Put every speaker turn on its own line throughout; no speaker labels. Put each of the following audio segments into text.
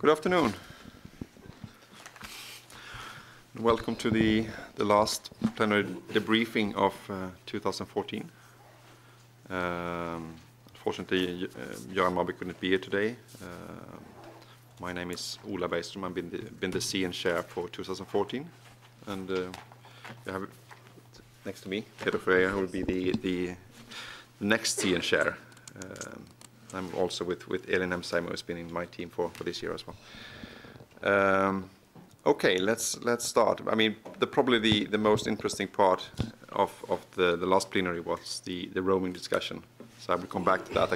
Good afternoon. Welcome to the last plenary debriefing of 2014. Unfortunately, Göran Marby couldn't be here today. My name is Ola Bergström. I've been the CN Chair for 2014, and you have next to me Peter Freya, who will be the next CN Chair. I'm also with Elin Hemsheim, who has been in my team for this year as well. Okay, let's start. I mean, probably the most interesting part of the last plenary was the roaming discussion. So I will come back to that.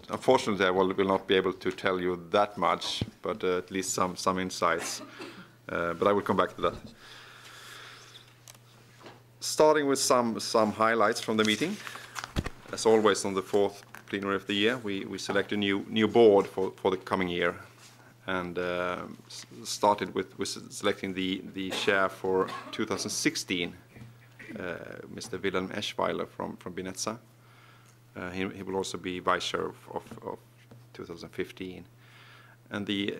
Unfortunately, I will not be able to tell you that much, but at least some insights. But I will come back to that. Starting with some highlights from the meeting. As always, on the fourth plenary of the year, we select a new board for the coming year, and started with selecting the chair for 2016, Mr. Wilhelm Eschweiler from Binetza. He will also be vice chair of 2015, and the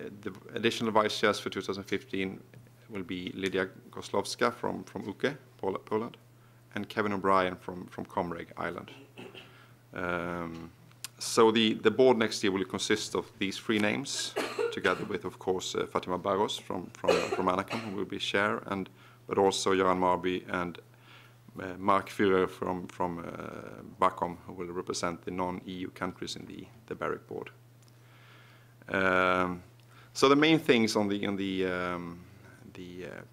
additional vice chairs for 2015 will be Lydia Goslowska from UK, Poland, and Kevin O'Brien from Comreg, Ireland. So the board next year will consist of these three names, together with, of course, Fatima Barros from Anakin, who will be chair, but also Göran Marby and Mark Führer from BACOM, who will represent the non-EU countries in the BEREC board. So the main things on the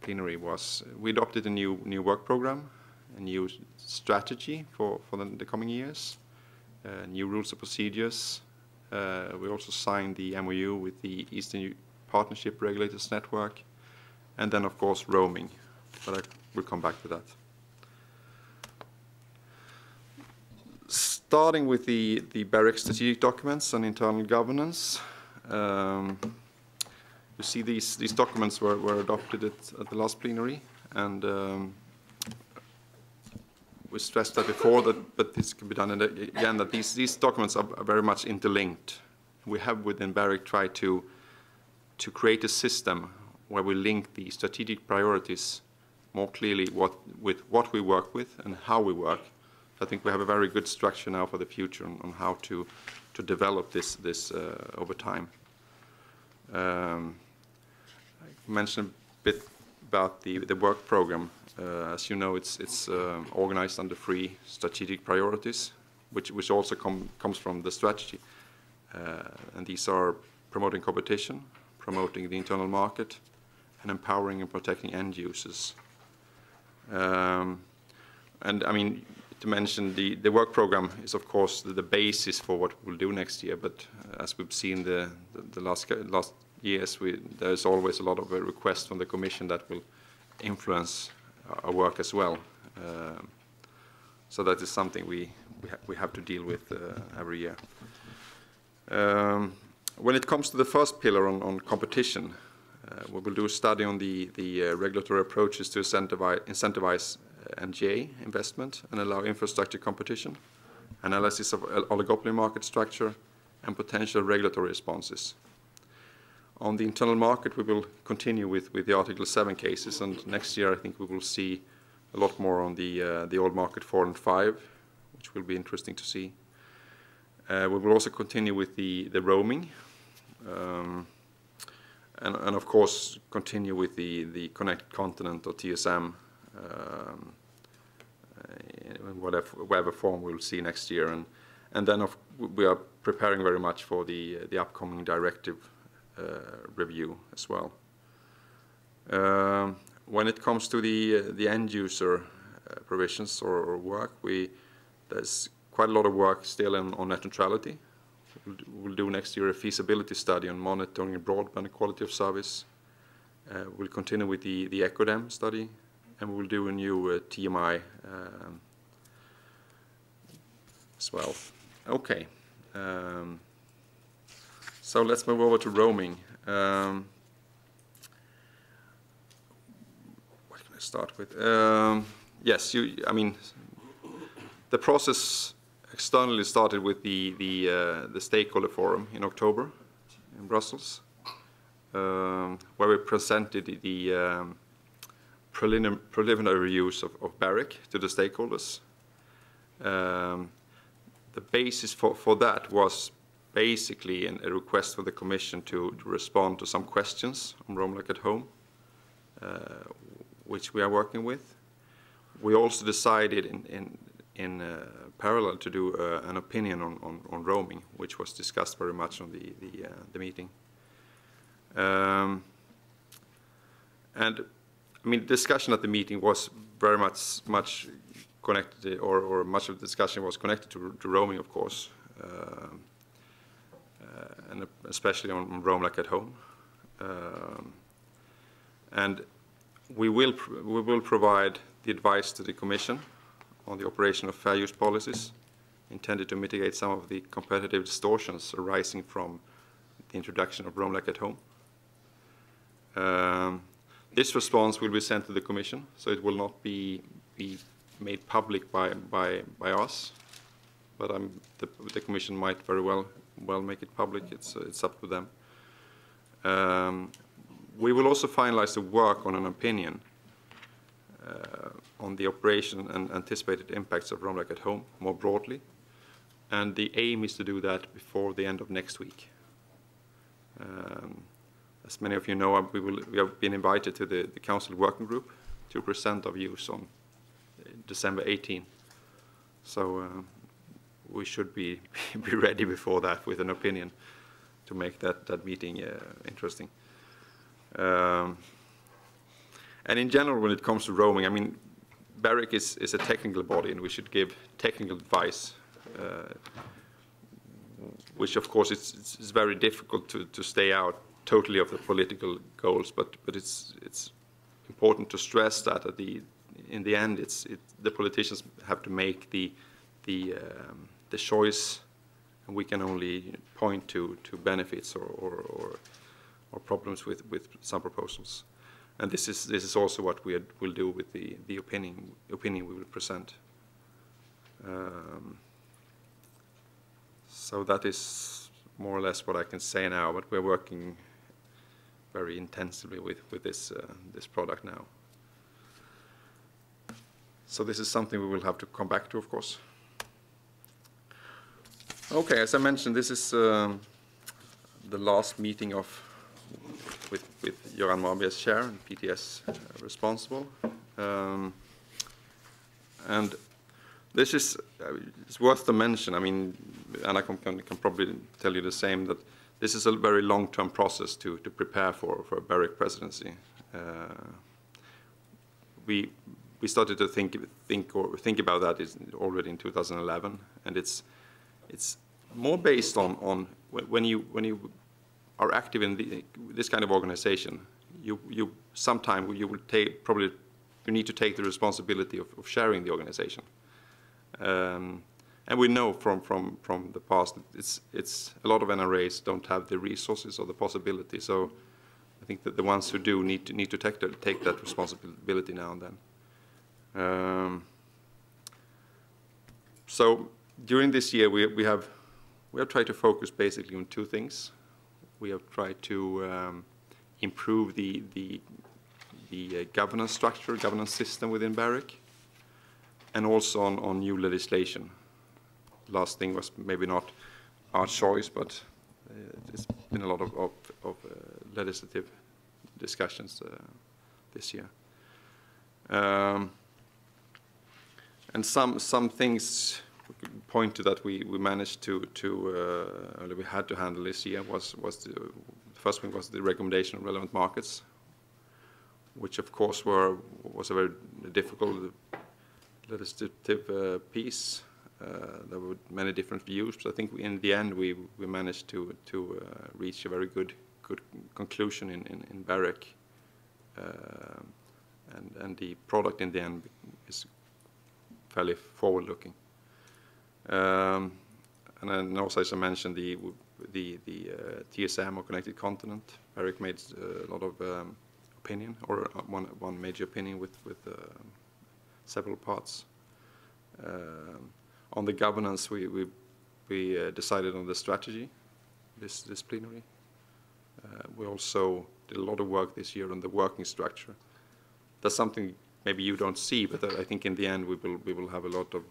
plenary was we adopted a new work program, a new strategy for the coming years. New rules and procedures. We also signed the MOU with the Eastern Partnership Regulators Network, and then of course roaming, but I will come back to that. Starting with the BEREC strategic documents and internal governance. You see these documents were adopted at the last plenary, and we stressed that before, but this can be done again, that these documents are very much interlinked. We have within BEREC tried to create a system where we link the strategic priorities more clearly with what we work with and how we work. I think we have a very good structure now for the future on how to develop this over time. I mentioned a bit about the work program. As you know, it's organized under 3 strategic priorities, which also comes from the strategy. And these are promoting competition, promoting the internal market, and empowering and protecting end users. And I mean, to mention the work program is of course the basis for what we'll do next year. But as we've seen the last years, there's always a lot of requests from the Commission that will influence our work as well. So that is something we have to deal with every year. When it comes to the first pillar on competition, we will do a study on the regulatory approaches to incentivize NGA investment and allow infrastructure competition, analysis of oligopoly market structure, and potential regulatory responses. On the internal market, we will continue with the Article 7 cases, and next year I think we will see a lot more on the old market 4 and 5, which will be interesting to see. We will also continue with the roaming, and of course continue with the Connected Continent or TSM, in whatever form we'll see next year, and then we are preparing very much for the upcoming directive review as well. When it comes to the end user provisions or work, there's quite a lot of work still on net neutrality. We'll do next year a feasibility study on monitoring broadband quality of service. We'll continue with the ECODEM study, and we'll do a new TMI as well. Okay. So let's move over to roaming. What can I start with? Yes, I mean, the process externally started with the stakeholder forum in October in Brussels. where we presented the preliminary reviews of BEREC to the stakeholders. The basis for that was basically a request for the Commission to respond to some questions on Rome Like at Home, which we are working with. We also decided in parallel to do an opinion on roaming, which was discussed very much on the meeting. And I mean, discussion at the meeting was very much connected, or much of the discussion was connected to roaming, of course, and especially on Rome Like at Home. And we will provide the advice to the Commission on the operation of fair use policies intended to mitigate some of the competitive distortions arising from the introduction of Rome Like at Home. This response will be sent to the Commission, so it will not be made public by us, but the Commission might very well make it public. It's up to them. We will also finalize the work on an opinion on the operation and anticipated impacts of Rome Like at Home more broadly, and the aim is to do that before the end of next week. As many of you know, we have been invited to the Council Working Group to present our views on December 18. So we should be ready before that with an opinion to make that meeting interesting. And in general, when it comes to roaming, I mean, BEREC is a technical body, and we should give technical advice, which of course it's very difficult to stay out totally of the political goals, but it's important to stress that in the end the politicians have to make the choice, and we can only point to benefits or problems with some proposals. And this is also what we will do with the opinion we will present. So that is more or less what I can say now, but we're working very intensively with this product now. So this is something we will have to come back to, of course. Okay, as I mentioned, this is the last meeting with Göran Marby as chair and PTS responsible. And this is it's worth to mention. I mean, Anna can probably tell you the same, that this is a very long-term process to prepare for a BEREC presidency. We started to think about that already in 2011, and it's more based on when you are active in this kind of organization, you need to take the responsibility of sharing the organization. And we know from the past it's a lot of NRAs don't have the resources or the possibility. So I think that the ones who do need to take that responsibility now and then. So during this year we have tried to focus basically on two things. We have tried to improve the governance structure, governance system within BEREC, and also on new legislation. Last thing was maybe not our choice, but there's been a lot of legislative discussions this year. And some things we could point to that we managed to we had to handle this year was the first thing was the recommendation of relevant markets, which of course was a very difficult legislative piece. There were many different views, but I think in the end we managed to reach a very good conclusion in BEREC, and the product in the end is fairly forward-looking. And then also, as I mentioned, the TSM, or Connected Continent, BEREC made a lot of opinion, or one major opinion with several parts. On the governance, we decided on the strategy this plenary. We also did a lot of work this year on the working structure. That's something maybe you don't see, but I think in the end we will have a lot of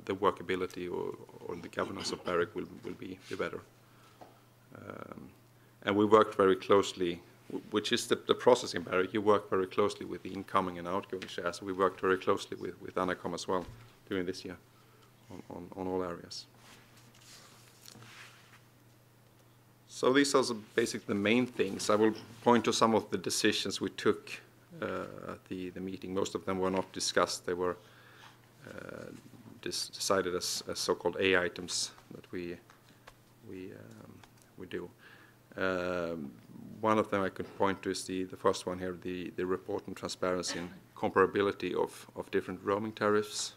the workability or the governance of BEREC will be better. And we worked very closely, which is the process in BEREC. You work very closely with the incoming and outgoing chairs. We worked very closely with ANACOM as well during this year on all areas. So these are basically the main things. I will point to some of the decisions we took at the meeting. Most of them were not discussed. They were decided as so-called A items that we do. One of them I could point to is the first one here, the report on transparency and comparability of different roaming tariffs.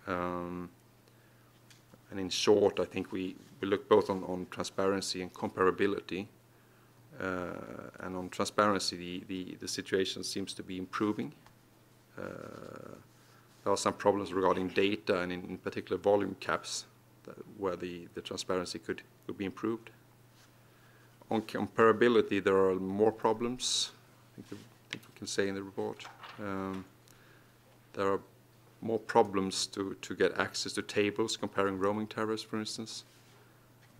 And in short, I think we look both on transparency and comparability. And on transparency, the situation seems to be improving. There are some problems regarding data and in particular volume caps where the transparency could be improved. On comparability, there are more problems, I think we can say in the report. There are more problems to get access to tables comparing roaming tariffs, for instance.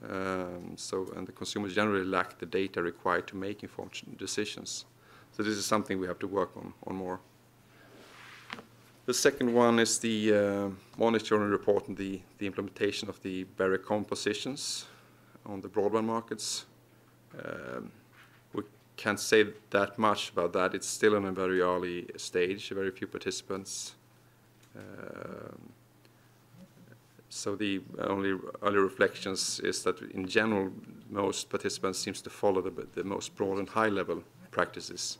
And the consumers generally lack the data required to make informed decisions. So this is something we have to work on more. The second one is the monitoring report and the implementation of the BEREC compositions on the broadband markets. We can't say that much about that. It's still in a very early stage, very few participants. So the only early reflections is that in general, most participants seems to follow the most broad and high-level practices.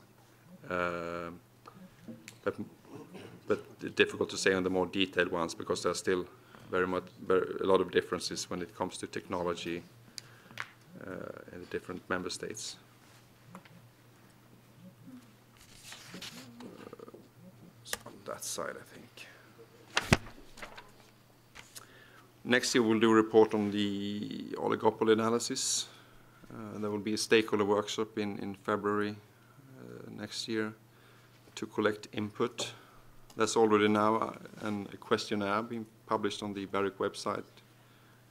But difficult to say on the more detailed ones because there are still a lot of differences when it comes to technology in the different member states. So on that side, I think. Next year, we'll do a report on the oligopoly analysis. There will be a stakeholder workshop in February next year to collect input. There's already now a questionnaire being published on the BEREC website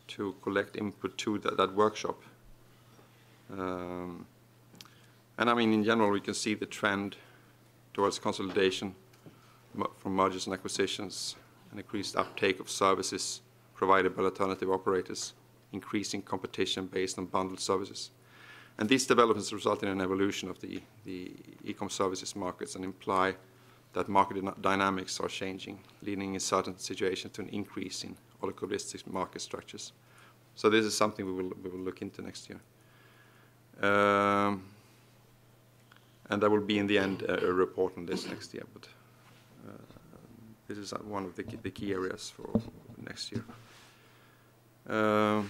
to collect input to that workshop. And I mean, in general, we can see the trend towards consolidation from mergers and acquisitions, and increased uptake of services provided by alternative operators, increasing competition based on bundled services. And these developments result in an evolution of the e-com services markets and imply that market dynamics are changing, leading in certain situations to an increase in oligopolistic market structures. So this is something we will look into next year. And there will be in the end a report on this next year, but this is one of the key areas for next year. I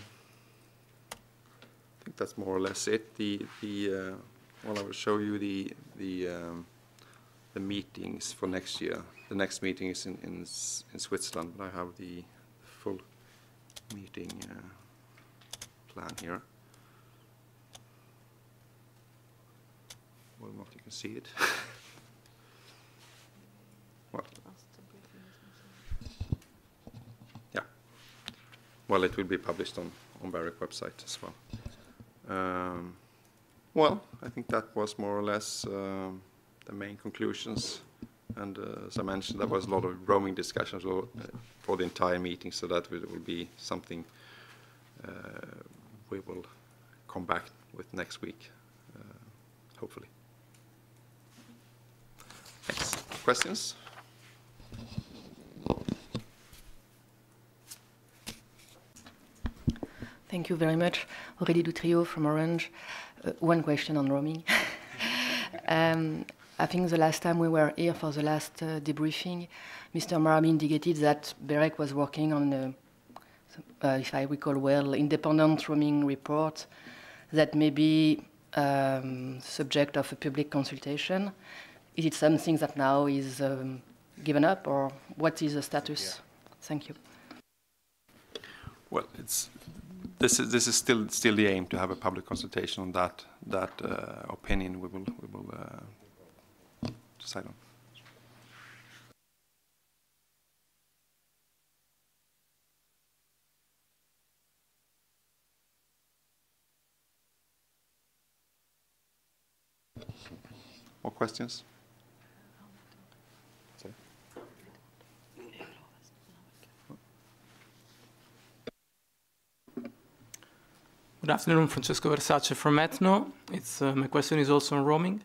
think that's more or less it. Well, I will show you the meetings for next year. The next meeting is in Switzerland, but I have the full meeting plan here. Well, not you can see it. Well, yeah. Well, it will be published on BEREC website as well. Well, I think that was more or less the main conclusions. And as I mentioned, there was a lot of roaming discussions for the entire meeting, so that will be something we will come back with next week, hopefully. Thanks. Questions?
Thank you very much. Aurélie Doutrio from Orange. One question on roaming. I think the last time we were here for the last debriefing, Mr. Marabi indicated that BEREC was working on, if I recall well, independent roaming report that may be subject of a public consultation. Is it something that now is given up, or what is the status? Yeah. Thank you.
Well, this is still the aim, to have a public consultation on that opinion. We will decide on. More questions? Sorry.
Good afternoon, Francesco Versace from Etno. My question is also on roaming.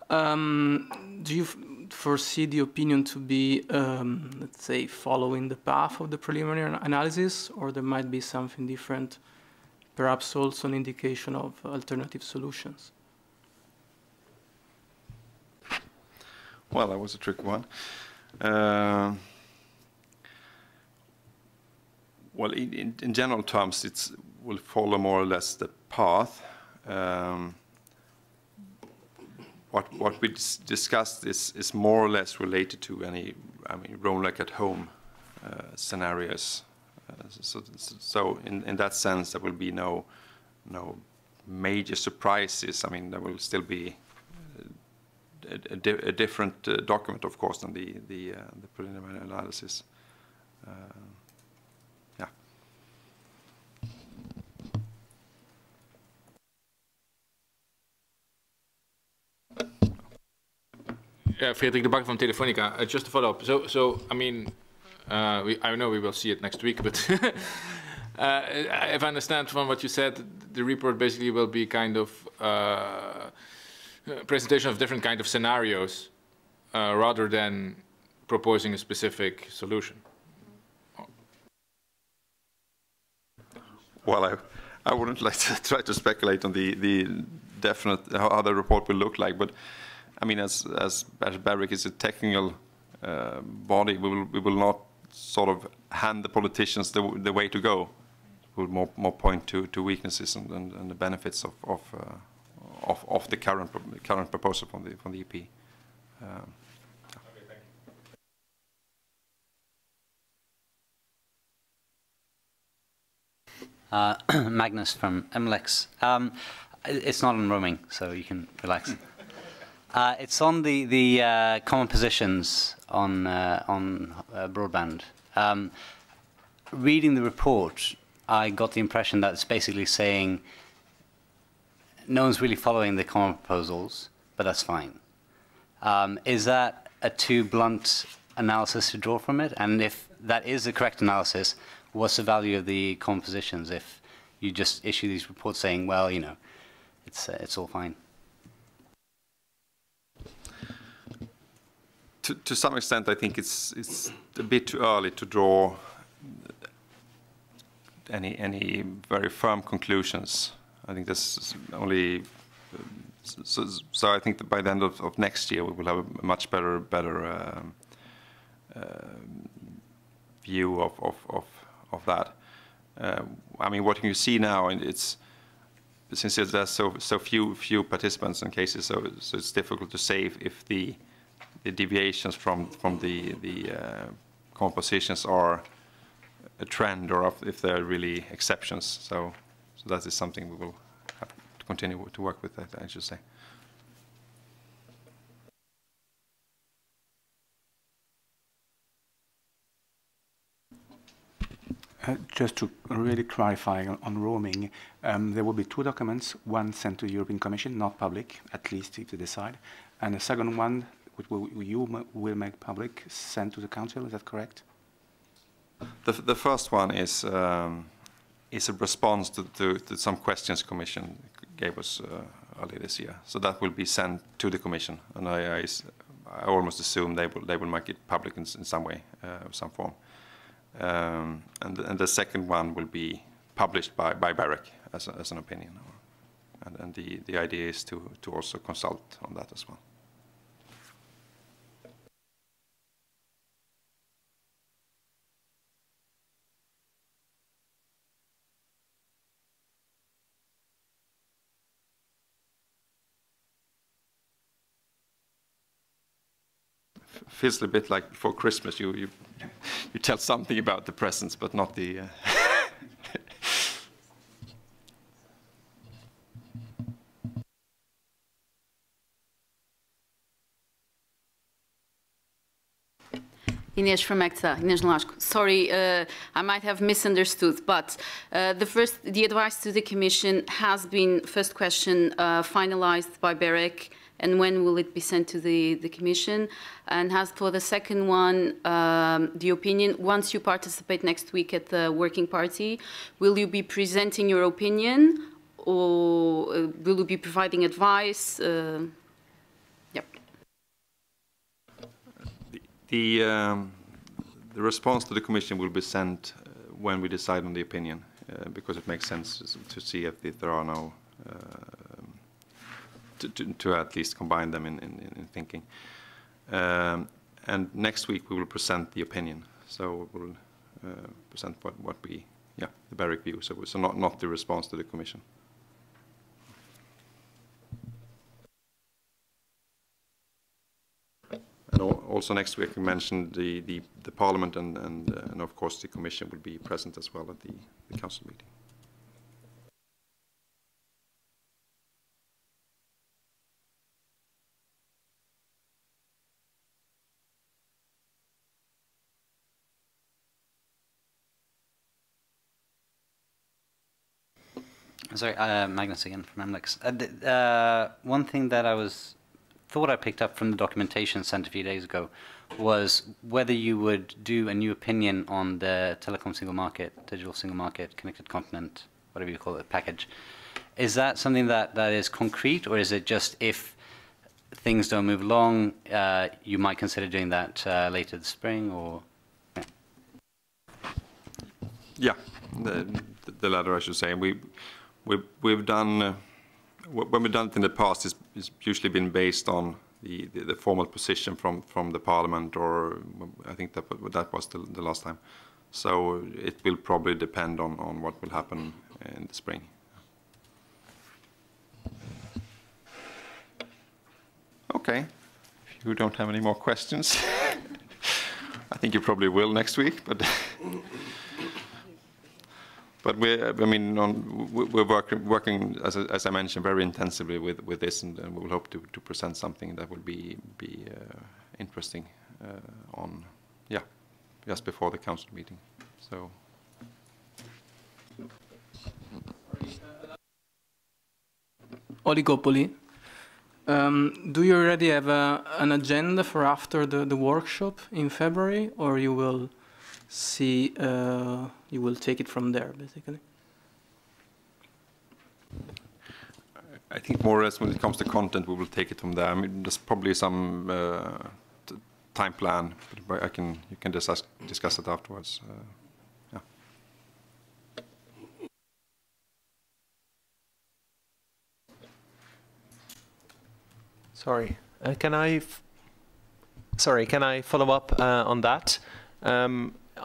Do you foresee the opinion to be, let's say, following the path of the preliminary analysis, or there might be something different, perhaps also an indication of alternative solutions?
Well, that was a tricky one. Well, in general terms, it will follow more or less the path. What we discussed is more or less related to any, roam like at home scenarios. So in that sense, there will be no major surprises. There will still be a different document, of course, than the preliminary analysis. Yeah.
Frederik de Bakker from Telefonica. Just to follow up. So I mean, I know we will see it next week, but if I understand from what you said, the report basically will be kind of presentation of different kind of scenarios rather than proposing a specific solution.
Well, I wouldn't like to try to speculate on the definite how the report will look like, but as BEREC is a technical body, we will not sort of hand the politicians the way to go. We'll more point to weaknesses and the benefits of the current proposal from the EP.
Okay, thank you.
Magnus from MLEX. It's not on roaming, so you can relax. It's on the common positions on broadband. Reading the report, I got the impression that it's basically saying no one's really following the common proposals, but that's fine. Is that a too blunt analysis to draw from it? And if that is the correct analysis, what's the value of the common positions if you just issue these reports saying, well, it's all fine?
To some extent, I think it's a bit too early to draw any very firm conclusions. I think this is only so. I think that by the end of next year we will have a much better view of that. What you see now, and it's since there's so few participants and cases, so it's difficult to say if the deviations from the compositions are a trend or if they're really exceptions. So that is something we will have to continue to work with, I should say.
Just to really clarify on roaming, there will be two documents, one sent to the European Commission, not public, at least if they decide, and the second one, which you will make public, sent to the Council, is that correct?
The first one is a response to some questions Commission gave us earlier this year. So that will be sent to the Commission, and I almost assume they will make it public in some way, some form. And the second one will be published by BEREC as an opinion, and the idea is to also consult on that as well. Feels a bit like before Christmas. You tell something about the presents, but not the.
Inês from ECTA, Inês Nolasco. Sorry, I might have misunderstood, but the advice to the Commission has been, first question, finalized by BEREC, and when will it be sent to the Commission? And as for the second one, the opinion, once you participate next week at the Working Party, will you be presenting your opinion, or will you be providing advice? Yep.
The response to the Commission will be sent when we decide on the opinion, because it makes sense to see if there are no, to at least combine them in thinking. And next week we will present the opinion, so we'll present what we, the BEREC view, so not the response to the Commission. And also next week we mentioned the Parliament and of course the Commission will be present as well at the Council meeting.
Sorry, Magnus again from MLEX. One thing that thought I picked up from the documentation sent a few days ago was whether you would do a new opinion on the telecom single market, digital single market, connected continent, whatever you call it, package. Is that something that is concrete, or is it just if things don't move along, you might consider doing that later this spring, or?
Yeah, the latter I should say. We've done, when we've done it in the past, it's usually been based on the formal position from the Parliament, or I think that was the last time. So it will probably depend on what will happen in the spring. Okay, if you don't have any more questions, I think you probably will next week, but. But we're working as I mentioned, very intensively with this, and we will hope to present something that will be interesting just before the Council meeting. So.
Oligopoly. Do you already have an agenda for after the workshop in February, or you will see? You will take it from there, basically.
I think more or less when it comes to content, we will take it from there. I mean, there's probably some time plan, but you can discuss it afterwards. Yeah.
Sorry, can I follow up on that?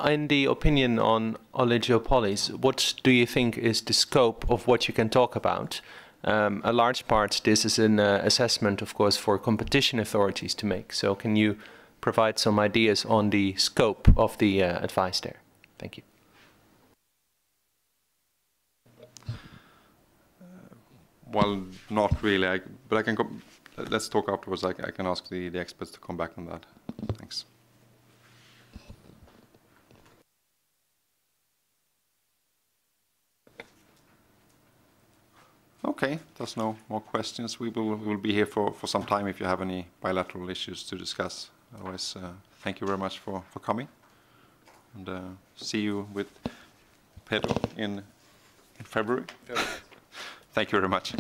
In the opinion on oligopolies, what do you think is the scope of what you can talk about? A large part, this is an assessment, of course, for competition authorities to make. So can you provide some ideas on the scope of the advice there? Thank you.
Well, not really, but I can go. Let's talk afterwards. I can ask the experts to come back on that. Thanks. Okay, there's no more questions. We will be here for some time if you have any bilateral issues to discuss. Otherwise, thank you very much for coming, and see you with Pedro in February. Thank you very much.